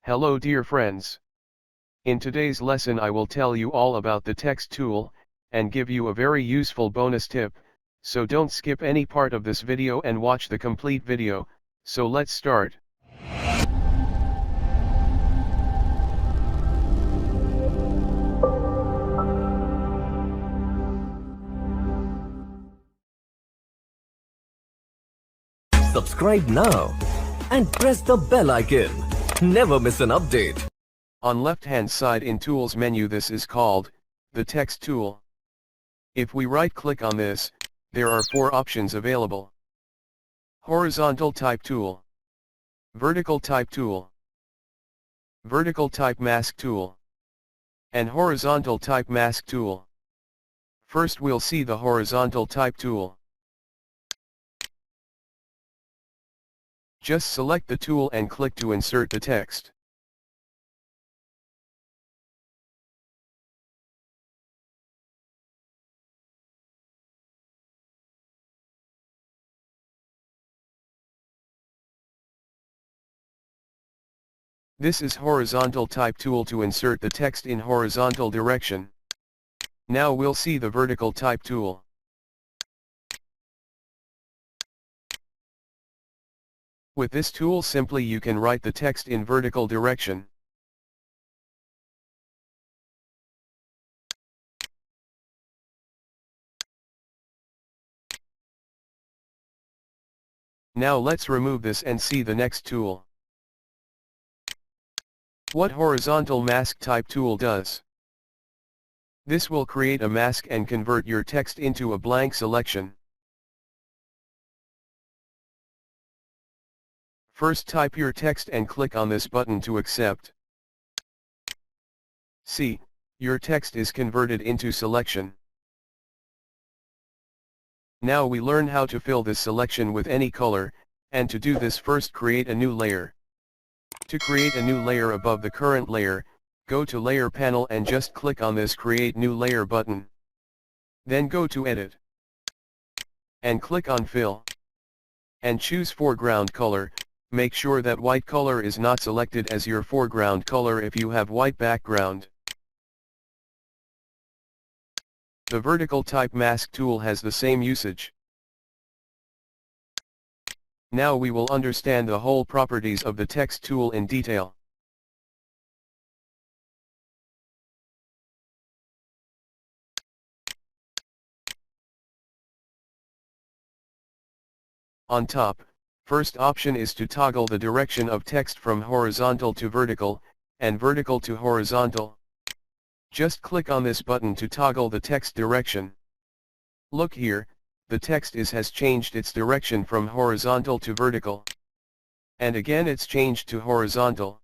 Hello dear friends. In today's lesson I will tell you all about the text tool, and give you a very useful bonus tip, so don't skip any part of this video and watch the complete video. So let's start. Subscribe now and press the bell icon. Never miss an update. On left hand side in Tools menu, this is called the text tool. If we right click on this, there are 4 options available: horizontal type tool, vertical type tool, vertical type mask tool, and horizontal type mask tool. First we'll see the horizontal type tool. Just select the tool and click to insert the text. This is horizontal type tool to insert the text in horizontal direction. Now we'll see the vertical type tool. With this tool simply you can write the text in vertical direction. Now let's remove this and see the next tool. What horizontal mask type tool does? This will create a mask and convert your text into a blank selection. First type your text and click on this button to accept. See, your text is converted into selection. Now we learn how to fill this selection with any color, and to do this first create a new layer. To create a new layer above the current layer, go to Layer panel and just click on this Create New Layer button. Then go to Edit. And click on Fill. And choose foreground color. Make sure that white color is not selected as your foreground color if you have white background. The vertical type mask tool has the same usage. Now we will understand the whole properties of the text tool in detail. On top, first option is to toggle the direction of text from horizontal to vertical, and vertical to horizontal. Just click on this button to toggle the text direction. Look here, the text has changed its direction from horizontal to vertical. And again it's changed to horizontal.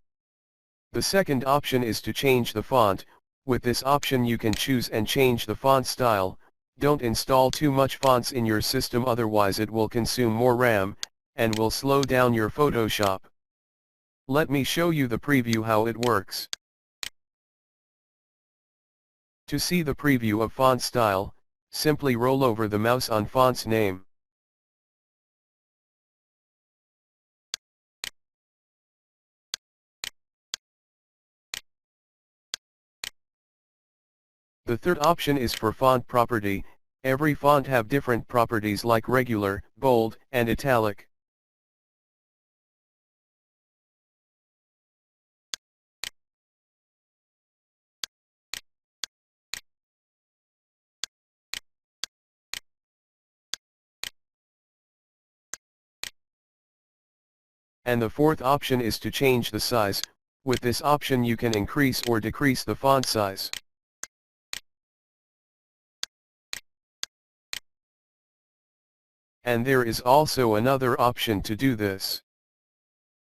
The second option is to change the font. With this option you can choose and change the font style. Don't install too much fonts in your system, otherwise it will consume more RAM, and will slow down your Photoshop. Let me show you the preview how it works. To see the preview of font style, simply roll over the mouse on font's name. The third option is for font property. Every font have different properties like regular, bold, and italic. And the fourth option is to change the size. With this option you can increase or decrease the font size. And there is also another option to do this.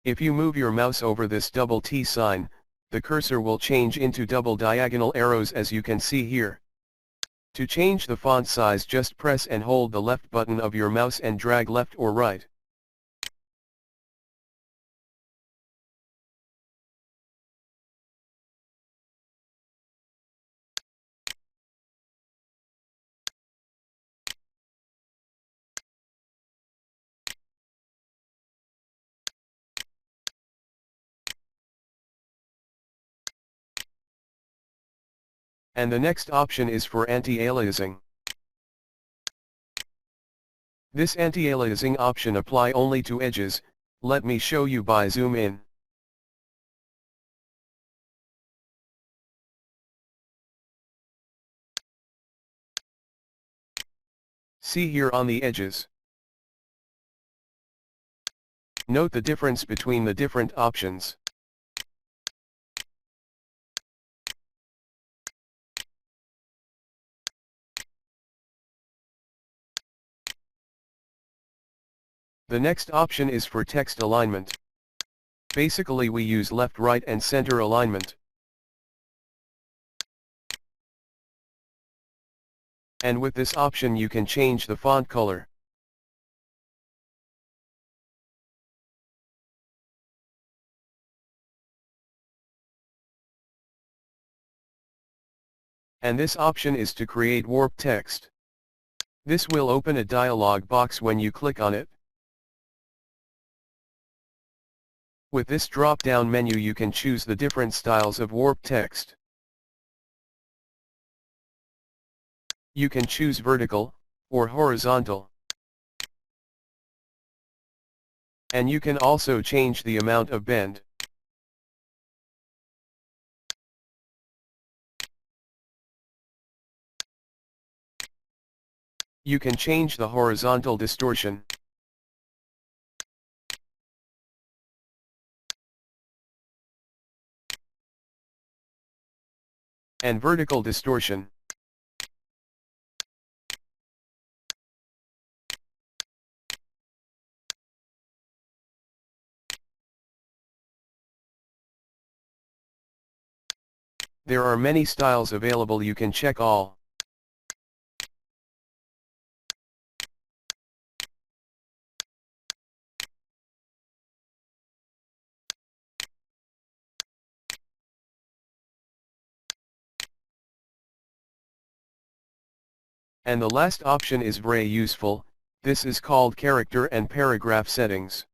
If you move your mouse over this double T sign, the cursor will change into double diagonal arrows as you can see here. To change the font size, just press and hold the left button of your mouse and drag left or right. And the next option is for anti-aliasing. This anti-aliasing option apply only to edges. Let me show you by zoom in. See here on the edges. Note the difference between the different options. The next option is for text alignment. Basically we use left, right and center alignment. And with this option you can change the font color. And this option is to create warp text. This will open a dialog box when you click on it. With this drop-down menu you can choose the different styles of warp text. You can choose vertical, or horizontal. And you can also change the amount of bend. You can change the horizontal distortion. And vertical distortion. There are many styles available, you can check all. And the last option is very useful. This is called character and paragraph settings.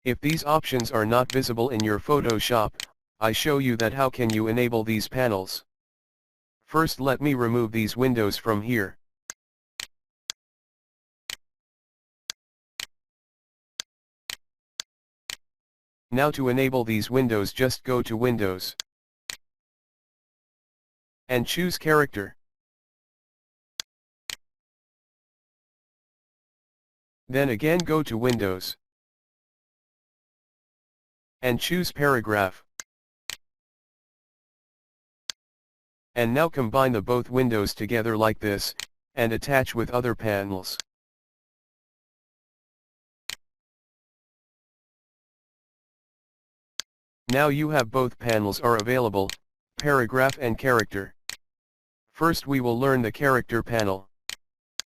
If these options are not visible in your Photoshop, I show you that how can you enable these panels. First let me remove these windows from here. Now to enable these windows just go to Windows. And choose Character. Then again go to Windows. And choose Paragraph. And now combine the both windows together like this, and attach with other panels. Now you have both panels are available, paragraph and character. First we will learn the character panel.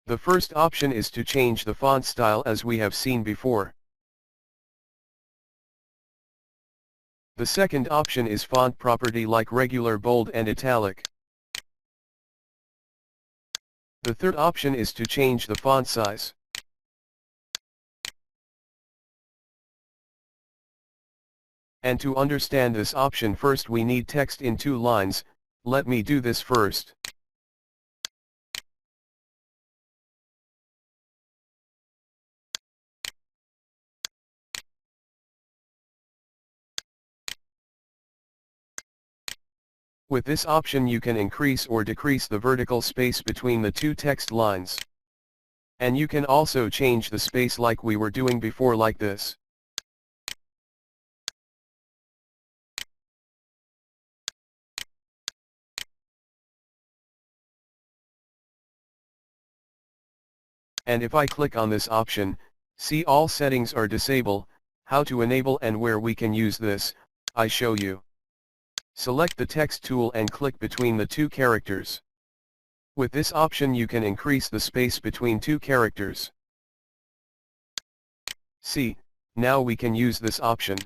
The first option is to change the font style as we have seen before. The second option is font property like regular, bold and italic. The third option is to change the font size. And to understand this option first we need text in 2 lines, let me do this first. With this option you can increase or decrease the vertical space between the 2 text lines. And you can also change the space like we were doing before like this. And if I click on this option, see all settings are disabled. How to enable and where we can use this, I show you. Select the text tool and click between the 2 characters. With this option you can increase the space between 2 characters. See, now we can use this option.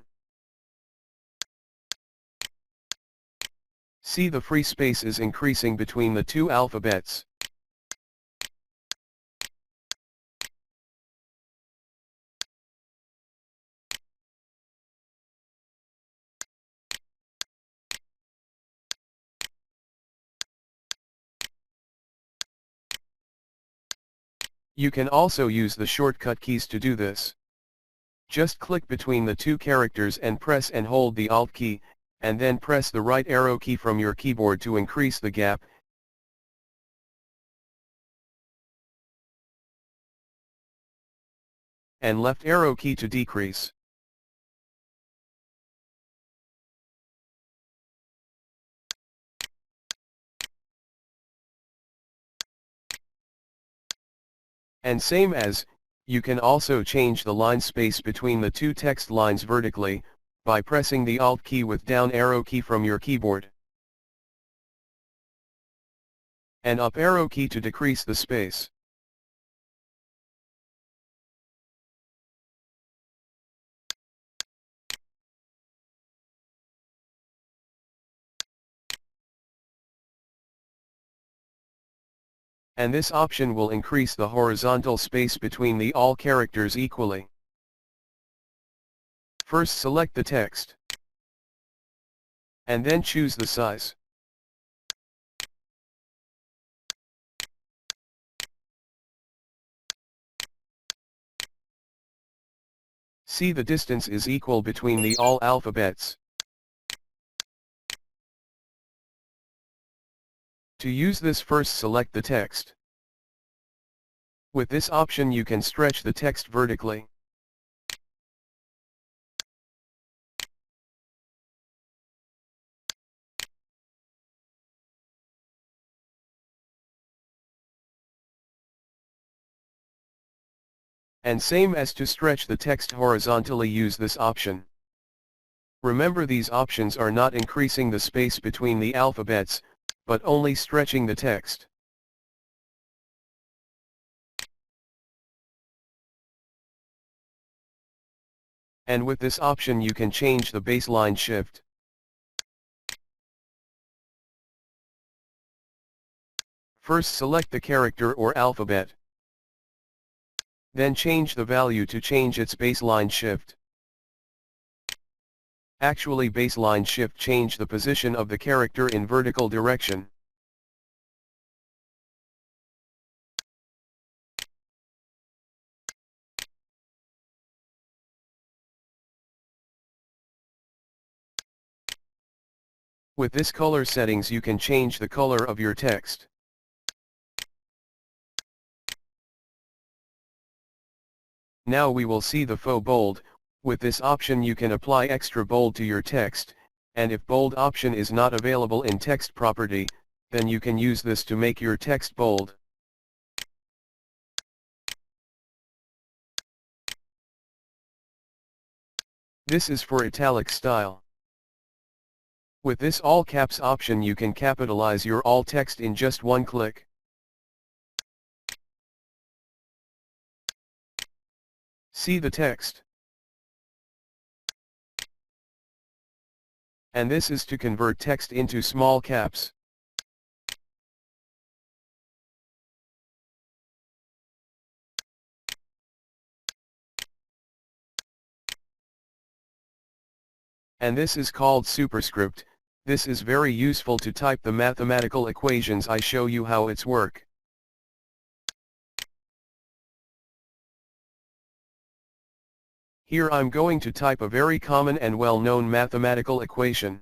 See the free space is increasing between the 2 alphabets. You can also use the shortcut keys to do this. Just click between the two characters and press and hold the Alt key, and then press the right arrow key from your keyboard to increase the gap, and left arrow key to decrease. And same as, you can also change the line space between the two text lines vertically, by pressing the Alt key with down arrow key from your keyboard, and up arrow key to decrease the space. And this option will increase the horizontal space between the all characters equally. First select the text, and then choose the size. See, the distance is equal between the all alphabets. To use this, first select the text. With this option you can stretch the text vertically. And same as to stretch the text horizontally, use this option. Remember, these options are not increasing the space between the alphabets, but only stretching the text. And with this option you can change the baseline shift. First select the character or alphabet. Then change the value to change its baseline shift. Actually, baseline shift change the position of the character in vertical direction. With this color settings you can change the color of your text. Now we will see the faux bold. With this option you can apply extra bold to your text, and if bold option is not available in text property, then you can use this to make your text bold. This is for italic style. With this all caps option you can capitalize your all text in just one click. See the text. And this is to convert text into small caps. And this is called superscript. This is very useful to type the mathematical equations. I show you how it's work. Here I'm going to type a very common and well-known mathematical equation.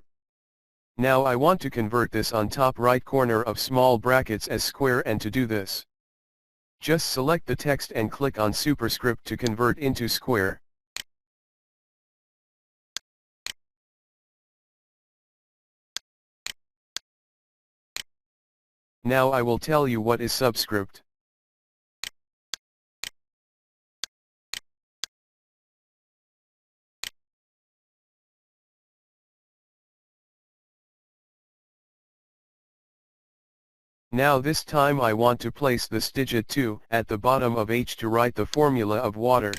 Now I want to convert this on top right corner of small brackets as square, and to do this, just select the text and click on superscript to convert into square. Now I will tell you what is subscript. Now this time I want to place this digit 2 at the bottom of H to write the formula of water.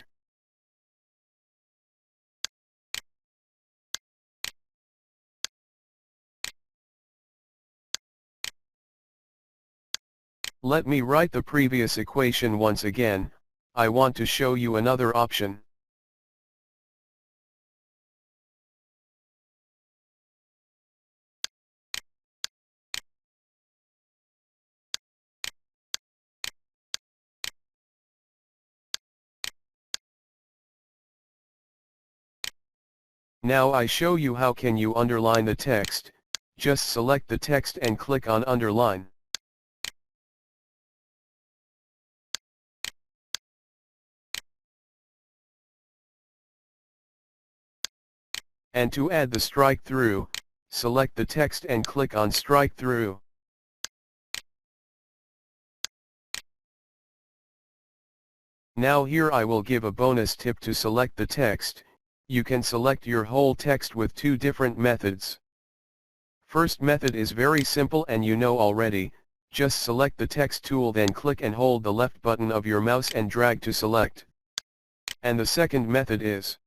Let me write the previous equation once again. I want to show you another option. Now I show you how can you underline the text. Just select the text and click on underline. And to add the strike through, select the text and click on strike through. Now here I will give a bonus tip to select the text. You can select your whole text with two different methods. First method is very simple and you know already, just select the text tool then click and hold the left button of your mouse and drag to select. And the second method is,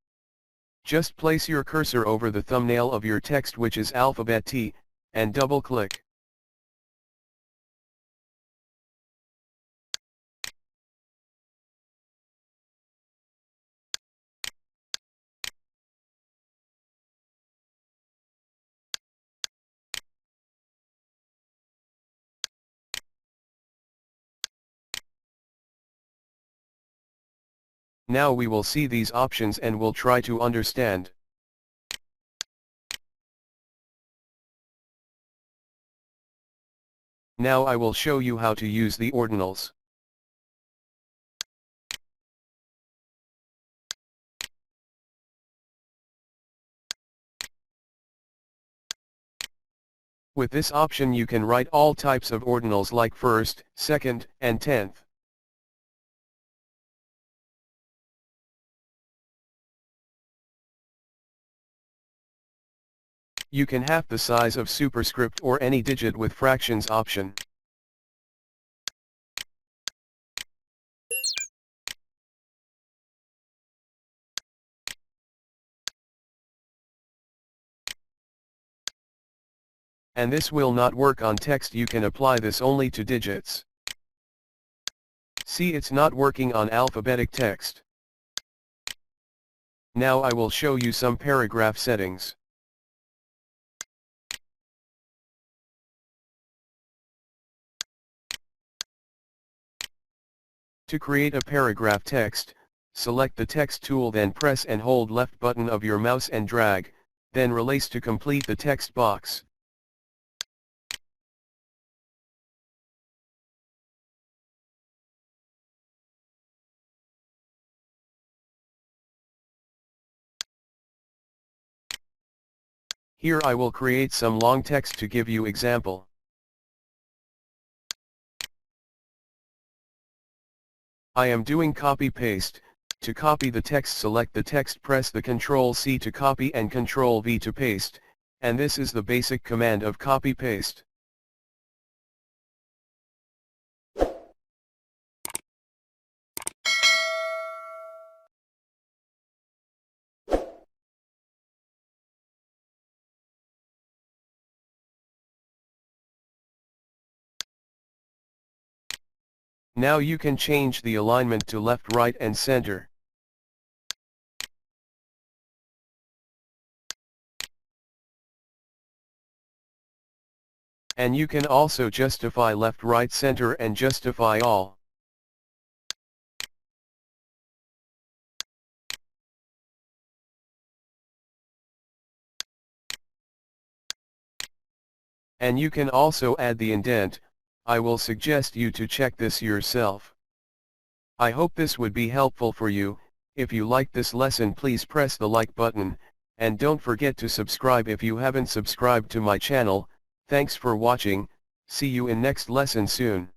just place your cursor over the thumbnail of your text which is alphabet T, and double click. Now we will see these options and will try to understand. Now I will show you how to use the ordinals. With this option you can write all types of ordinals like first, second, and tenth. You can half the size of superscript or any digit with fractions option. And this will not work on text, you can apply this only to digits. See, it's not working on alphabetic text. Now I will show you some paragraph settings. To create a paragraph text, select the text tool then press and hold left button of your mouse and drag, then release to complete the text box. Here I will create some long text to give you example. I am doing copy paste. To copy the text select the text, press the Ctrl C to copy and Ctrl V to paste, and this is the basic command of copy paste. Now you can change the alignment to left, right and center. And you can also justify left, right, center and justify all. And you can also add the indent. I will suggest you to check this yourself. I hope this would be helpful for you. If you like this lesson please press the like button, and don't forget to subscribe if you haven't subscribed to my channel. Thanks for watching, see you in next lesson soon.